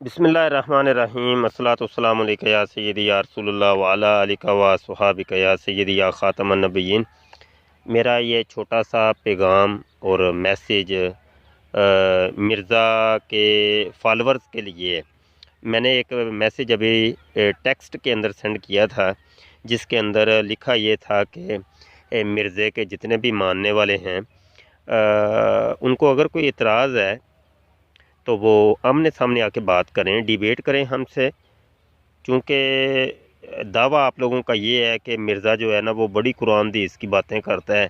बिस्मिल्लाहिर्रहमानिर्रहीम अस्सलातु वस्सलामु अलैका या सय्यदी या रसूल अल्लाह व अला आलिका व अस्हाबिका या सय्यदी या खातमन नबिय्यीन। मेरा ये छोटा सा पैगाम और मैसेज मिर्ज़ा के फॉलोअर्स के लिए है। मैंने एक मैसेज अभी टेक्स्ट के अंदर सेंड किया था, जिसके अंदर लिखा ये था कि मिर्ज़े के जितने भी मानने वाले हैं उनको अगर कोई इतराज़ है तो वो आमने सामने आके बात करें, डिबेट करें हमसे। चूँकि दावा आप लोगों का ये है कि मिर्ज़ा जो है ना वो बड़ी कुरान हदीस की बातें करता है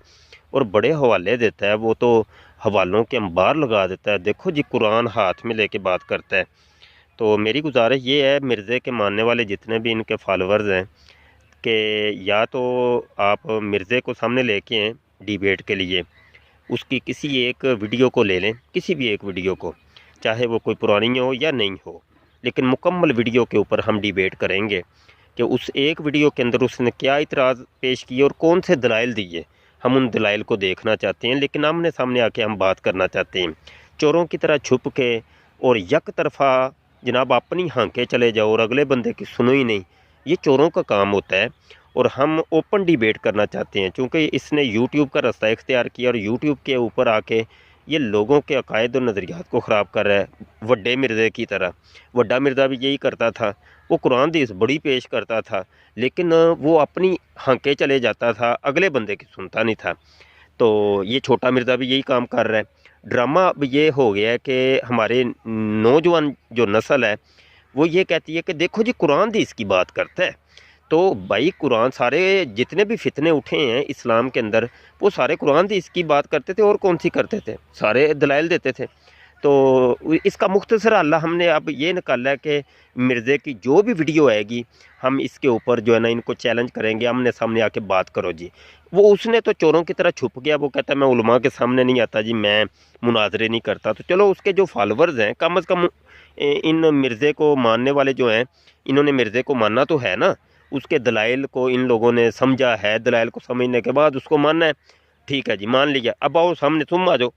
और बड़े हवाले देता है, वो तो हवालों के अंबार लगा देता है। देखो जी, कुरान हाथ में लेके बात करता है। तो मेरी गुजारिश ये है मिर्ज़े के मानने वाले जितने भी इनके फॉलोअर्स हैं कि या तो आप मिर्ज़े को सामने लेके आएँ डिबेट के लिए, उसकी किसी एक वीडियो को ले लें, किसी भी एक वीडियो को, चाहे वो कोई पुरानी हो या नहीं हो, लेकिन मुकम्मल वीडियो के ऊपर हम डिबेट करेंगे कि उस एक वीडियो के अंदर उसने क्या इतराज़ पेश किए और कौन से दलाइल दिए। हम उन दलाइल को देखना चाहते हैं, लेकिन आमने सामने आके हम बात करना चाहते हैं। चोरों की तरह छुप के और यक तरफा जनाब अपनी हाँके चले जाओ और अगले बंदे की सुनो ही नहीं, ये चोरों का काम होता है। और हम ओपन डिबेट करना चाहते हैं, चूँकि इसने यूट्यूब का रास्ता इख्तियार किया और यूट्यूब के ऊपर आके ये लोगों के अकायद और नज़रियात को ख़राब कर रहा है, वड्डे मिर्ज़े की तरह। वड्डा मिर्ज़ा भी यही करता था, वो कुरान हदीस बड़ी पेश करता था, लेकिन वो अपनी हाँके चले जाता था, अगले बंदे की सुनता नहीं था। तो ये छोटा मिर्ज़ा भी यही काम कर रहा है। ड्रामा अब ये हो गया है कि हमारे नौजवान जो नस्ल है वो ये कहती है कि देखो जी कुरान हदीस की बात करता है। तो भाई कुरान, सारे जितने भी फितने उठे हैं इस्लाम के अंदर, वो सारे कुरान हदीस की बात करते थे और कौन सी करते थे, सारे दलाइल देते थे। तो इसका मुख्तसर हल हमने अब ये निकाला है कि मिर्ज़े की जो भी वीडियो आएगी हम इसके ऊपर जो है ना इनको चैलेंज करेंगे, आमने सामने आके बात करो जी। वो उसने तो चोरों की तरह छुप गया, वो कहता है मैं उलमा के सामने नहीं आता जी, मैं मुनाजरे नहीं करता। तो चलो उसके जो फॉलोअर्स हैं कम अज़ कम इन मिर्ज़े को मानने वाले जो हैं, इन्होंने मिर्ज़े को मानना तो है ना, उसके दलाइल को इन लोगों ने समझा है, दलाइल को समझने के बाद उसको मानना है। ठीक है जी, मान लिया। अब आओ सामने, तुम आ जाओ।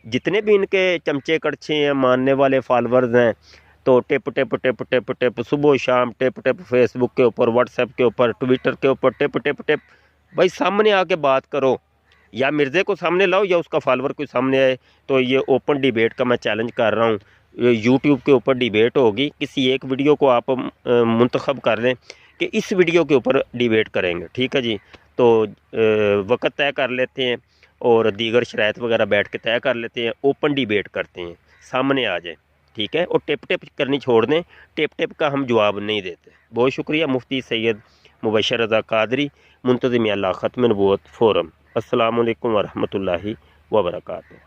जितने भी इनके चमचे कड़छे हैं मानने वाले फॉलोअर्स हैं, तो tip tip tip tip tip सुबह शाम टिप टिप फेसबुक के ऊपर, व्हाट्सएप के ऊपर, ट्विटर के ऊपर टिप टिप टिप। भाई सामने आके बात करो, या मिर्ज़े को सामने लाओ या उसका फॉलोअर कोई सामने आए। तो ये ओपन डिबेट का मैं चैलेंज कर रहा हूँ। यूट्यूब के ऊपर डिबेट होगी, किसी एक वीडियो को आप मुंतखब कर लें कि इस वीडियो के ऊपर डिबेट करेंगे। ठीक है जी, तो वक़्त तय कर लेते हैं और दीगर शराइत वगैरह बैठ के तय कर लेते हैं, ओपन डिबेट करते हैं, सामने आ जाए। ठीक है, और टिप टिप करनी छोड़ दें, टिप टिप का हम जवाब नहीं देते। बहुत शुक्रिया। मुफ्ती सैयद मुबशर रज़ा कादरी, मुंतज़िम अला ख़त्म नबूवत फ़ोरम। अस्सलामु अलैकुम व रहमतुल्लाहि व बरकातुहू।